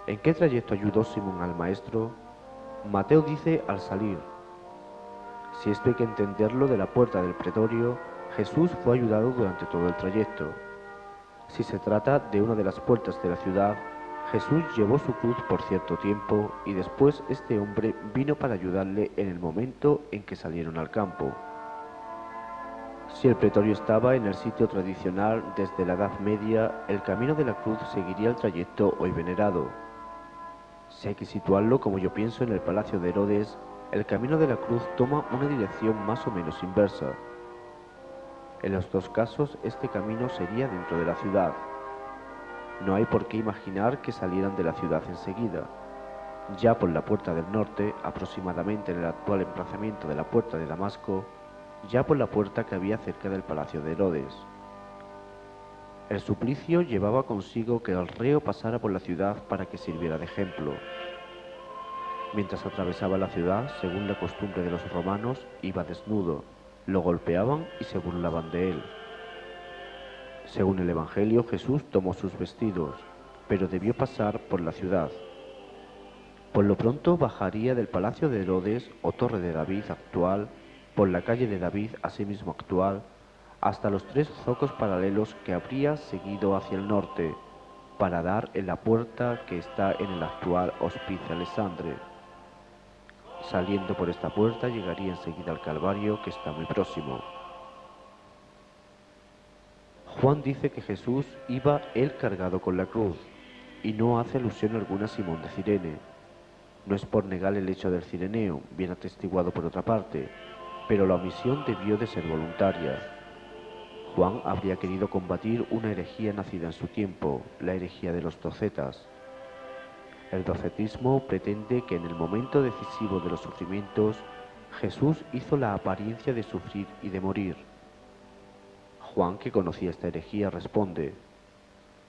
¿En qué trayecto ayudó Simón al maestro? Mateo dice al salir. Si esto hay que entenderlo de la puerta del pretorio, Jesús fue ayudado durante todo el trayecto. Si se trata de una de las puertas de la ciudad, Jesús llevó su cruz por cierto tiempo y después este hombre vino para ayudarle en el momento en que salieron al campo. Si el pretorio estaba en el sitio tradicional desde la Edad Media, el camino de la cruz seguiría el trayecto hoy venerado. Si hay que situarlo como yo pienso en el palacio de Herodes, el camino de la cruz toma una dirección más o menos inversa. En los dos casos, este camino sería dentro de la ciudad. No hay por qué imaginar que salieran de la ciudad enseguida. Ya por la puerta del norte, aproximadamente en el actual emplazamiento de la puerta de Damasco, ya por la puerta que había cerca del palacio de Herodes. El suplicio llevaba consigo que el reo pasara por la ciudad para que sirviera de ejemplo. Mientras atravesaba la ciudad, según la costumbre de los romanos, iba desnudo, lo golpeaban y se burlaban de él. Según el Evangelio, Jesús tomó sus vestidos, pero debió pasar por la ciudad. Por lo pronto bajaría del palacio de Herodes o Torre de David actual, por la calle de David asimismo actual, hasta los tres zocos paralelos que habría seguido hacia el norte, para dar en la puerta que está en el actual Hospicio Alessandre. Saliendo por esta puerta llegaría enseguida al Calvario, que está muy próximo. Juan dice que Jesús iba él cargado con la cruz, y no hace alusión alguna a Simón de Cirene. No es por negar el hecho del cireneo, bien atestiguado por otra parte, pero la omisión debió de ser voluntaria. Juan habría querido combatir una herejía nacida en su tiempo, la herejía de los docetas. El docetismo pretende que en el momento decisivo de los sufrimientos, Jesús hizo la apariencia de sufrir y de morir. Juan, que conocía esta herejía, responde: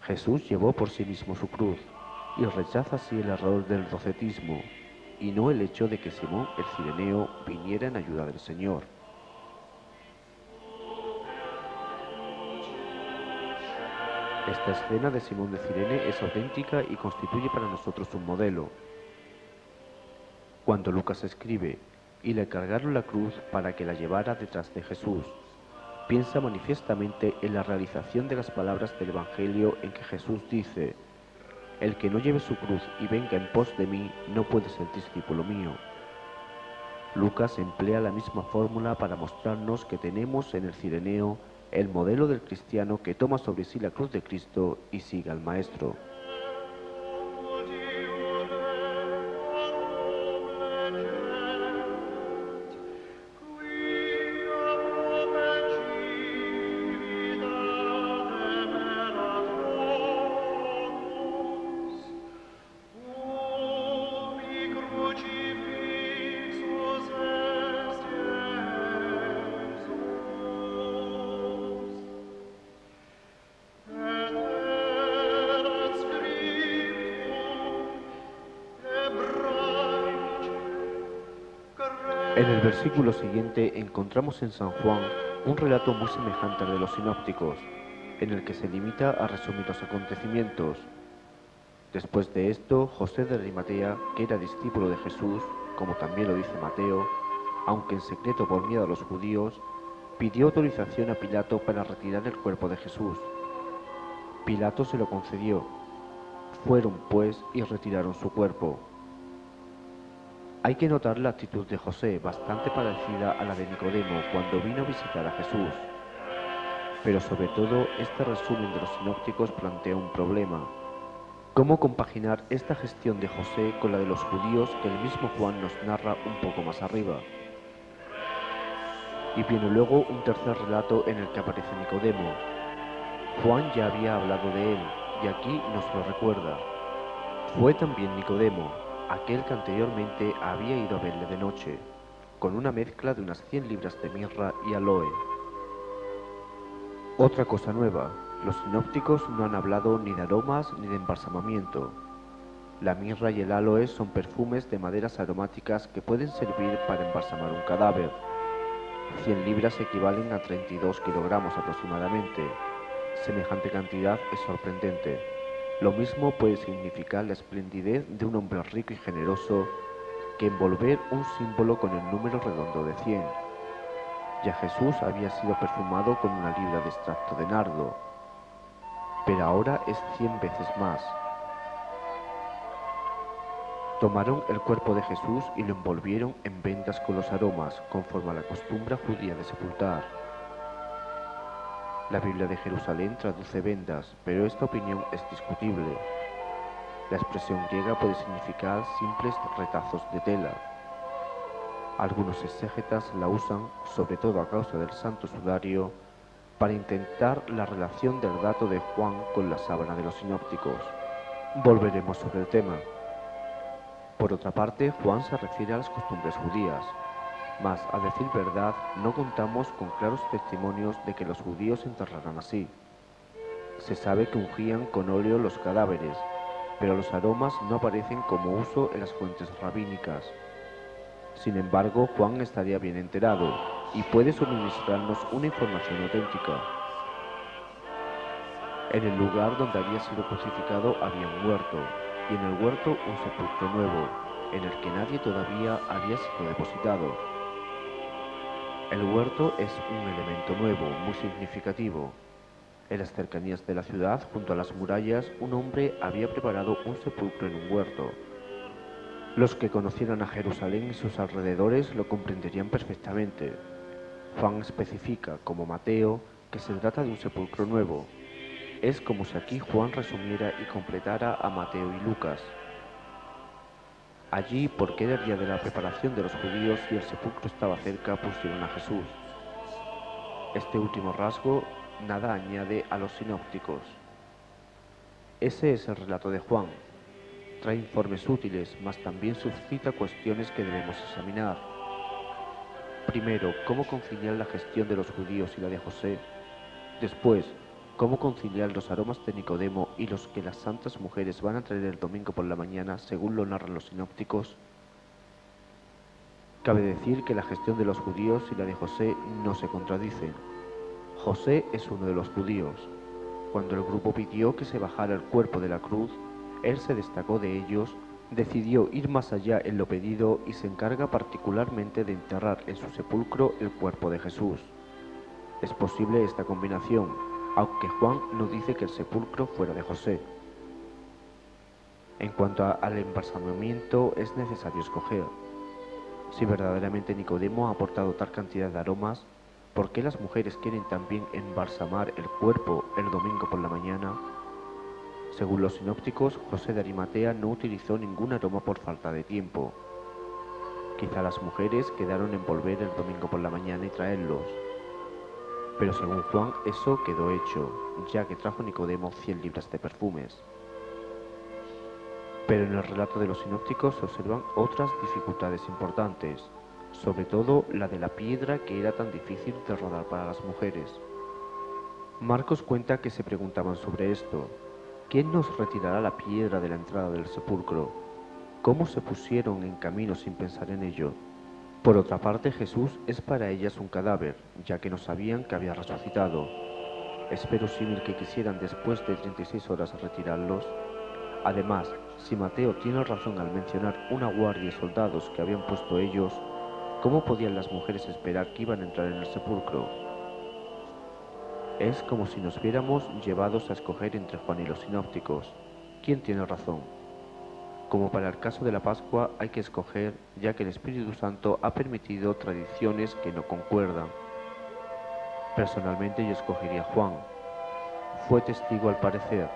Jesús llevó por sí mismo su cruz, y rechaza así el error del docetismo, y no el hecho de que Simón el Cireneo viniera en ayuda del Señor. Esta escena de Simón de Cirene es auténtica y constituye para nosotros un modelo. Cuando Lucas escribe, y le cargaron la cruz para que la llevara detrás de Jesús, piensa manifiestamente en la realización de las palabras del Evangelio en que Jesús dice: el que no lleve su cruz y venga en pos de mí no puede ser discípulo mío. Lucas emplea la misma fórmula para mostrarnos que tenemos en el Cireneo el modelo del cristiano que toma sobre sí la cruz de Cristo y sigue al Maestro. En el versículo siguiente encontramos en San Juan un relato muy semejante al de los sinópticos, en el que se limita a resumir los acontecimientos. Después de esto, José de Arimatea, que era discípulo de Jesús, como también lo dice Mateo, aunque en secreto por miedo a los judíos, pidió autorización a Pilato para retirar el cuerpo de Jesús. Pilato se lo concedió. Fueron, pues, y retiraron su cuerpo. Hay que notar la actitud de José, bastante parecida a la de Nicodemo cuando vino a visitar a Jesús. Pero sobre todo, este resumen de los sinópticos plantea un problema. ¿Cómo compaginar esta gestión de José con la de los judíos que el mismo Juan nos narra un poco más arriba? Y viene luego un tercer relato en el que aparece Nicodemo. Juan ya había hablado de él, y aquí nos lo recuerda. Fue también Nicodemo, aquel que anteriormente había ido a verle de noche, con una mezcla de unas 100 libras de mirra y aloe. Otra cosa nueva, los sinópticos no han hablado ni de aromas ni de embalsamamiento. La mirra y el aloe son perfumes de maderas aromáticas que pueden servir para embalsamar un cadáver. 100 libras equivalen a 32 kilogramos aproximadamente. Semejante cantidad es sorprendente. Lo mismo puede significar la esplendidez de un hombre rico y generoso que envolver un símbolo con el número redondo de 100. Ya Jesús había sido perfumado con una libra de extracto de nardo, pero ahora es 100 veces más. Tomaron el cuerpo de Jesús y lo envolvieron en vendas con los aromas, conforme a la costumbre judía de sepultar. La Biblia de Jerusalén traduce vendas, pero esta opinión es discutible. La expresión griega puede significar simples retazos de tela. Algunos exégetas la usan, sobre todo a causa del santo sudario, para intentar la relación del dato de Juan con la sábana de los sinópticos. Volveremos sobre el tema. Por otra parte, Juan se refiere a las costumbres judías, mas, a decir verdad, no contamos con claros testimonios de que los judíos enterraran así. Se sabe que ungían con óleo los cadáveres, pero los aromas no aparecen como uso en las fuentes rabínicas. Sin embargo, Juan estaría bien enterado y puede suministrarnos una información auténtica. En el lugar donde había sido crucificado había un huerto, y en el huerto un sepulcro nuevo, en el que nadie todavía había sido depositado. El huerto es un elemento nuevo, muy significativo. En las cercanías de la ciudad, junto a las murallas, un hombre había preparado un sepulcro en un huerto. Los que conocieran a Jerusalén y sus alrededores lo comprenderían perfectamente. Juan especifica, como Mateo, que se trata de un sepulcro nuevo. Es como si aquí Juan resumiera y completara a Mateo y Lucas. Allí, porque era el día de la preparación de los judíos y el sepulcro estaba cerca, pusieron a Jesús. Este último rasgo nada añade a los sinópticos. Ese es el relato de Juan. Trae informes útiles, mas también suscita cuestiones que debemos examinar. Primero, ¿cómo conciliar la gestión de los judíos y la de José? Después, ¿cómo conciliar los aromas de Nicodemo y los que las santas mujeres van a traer el domingo por la mañana, según lo narran los sinópticos? Cabe decir que la gestión de los judíos y la de José no se contradicen. José es uno de los judíos. Cuando el grupo pidió que se bajara el cuerpo de la cruz, él se destacó de ellos, decidió ir más allá en lo pedido y se encarga particularmente de enterrar en su sepulcro el cuerpo de Jesús. Es posible esta combinación, aunque Juan no dice que el sepulcro fuera de José. En cuanto al embalsamamiento, es necesario escoger. Si verdaderamente Nicodemo ha aportado tal cantidad de aromas, ¿por qué las mujeres quieren también embalsamar el cuerpo el domingo por la mañana? Según los sinópticos, José de Arimatea no utilizó ningún aroma por falta de tiempo. Quizá las mujeres quedaron en volver el domingo por la mañana y traerlos. Pero según Juan, eso quedó hecho, ya que trajo Nicodemo 100 libras de perfumes. Pero en el relato de los sinópticos se observan otras dificultades importantes, sobre todo la de la piedra que era tan difícil de rodar para las mujeres. Marcos cuenta que se preguntaban sobre esto. ¿Quién nos retirará la piedra de la entrada del sepulcro? ¿Cómo se pusieron en camino sin pensar en ello? Por otra parte, Jesús es para ellas un cadáver, ya que no sabían que había resucitado. ¿Es verosímil que quisieran después de 36 horas retirarlos? Además, si Mateo tiene razón al mencionar una guardia y soldados que habían puesto ellos, ¿cómo podían las mujeres esperar que iban a entrar en el sepulcro? Es como si nos viéramos llevados a escoger entre Juan y los sinópticos. ¿Quién tiene razón? Como para el caso de la Pascua hay que escoger, ya que el Espíritu Santo ha permitido tradiciones que no concuerdan. Personalmente yo escogería a Juan. Fue testigo al parecer.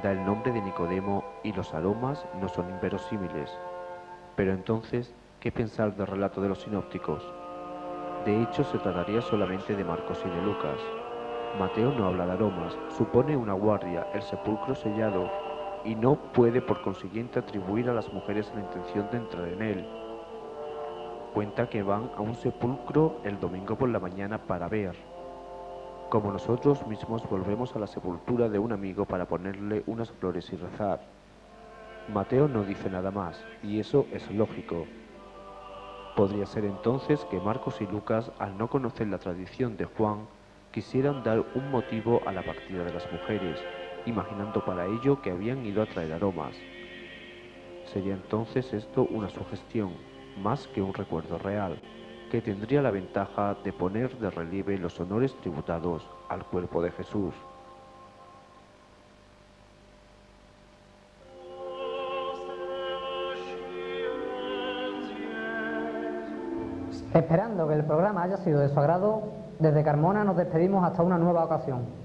Da el nombre de Nicodemo y los aromas no son inverosímiles. Pero entonces, ¿qué pensar del relato de los sinópticos? De hecho, se trataría solamente de Marcos y de Lucas. Mateo no habla de aromas, supone una guardia, el sepulcro sellado y no puede por consiguiente atribuir a las mujeres la intención de entrar en él. Cuenta que van a un sepulcro el domingo por la mañana para ver, como nosotros mismos volvemos a la sepultura de un amigo para ponerle unas flores y rezar. Mateo no dice nada más, y eso es lógico. Podría ser entonces que Marcos y Lucas, al no conocer la tradición de Juan, quisieran dar un motivo a la partida de las mujeres, imaginando para ello que habían ido a traer aromas. Sería entonces esto una sugestión, más que un recuerdo real, que tendría la ventaja de poner de relieve los honores tributados al cuerpo de Jesús. Esperando que el programa haya sido de su agrado, desde Carmona nos despedimos hasta una nueva ocasión.